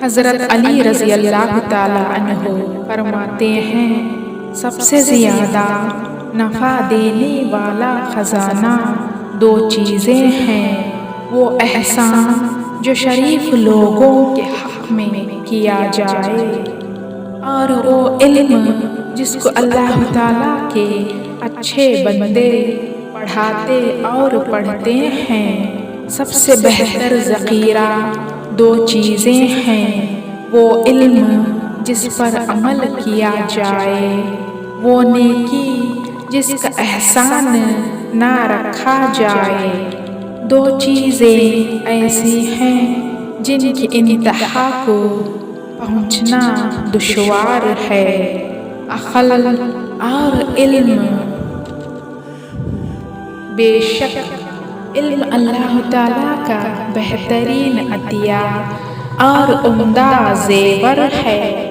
حضرت علی رضی اللہ تعالیٰ عنہ فرماتے ہیں، سب سے زیادہ نفع دینے والا خزانہ دو چیزیں ہیں، وہ احسان جو شریف لوگوں کے حق میں کیا جائے، اور وہ علم جس کو اللہ تعالیٰ کے اچھے بندے پڑھاتے اور پڑھتے ہیں۔ سب سے بہتر ذخیرہ دو چیزیں ہیں، وہ علم جس پر عمل کیا جائے، وہ نیکی جس کا احسان نہ رکھا جائے۔ دو چیزیں ایسی ہیں جن کی انتہا کو پہنچنا دشوار ہے، عقل اور علم۔ بے شک علم اللہ تعالیٰ کا بہترین عطیہ اور عمدہ زیور ہے۔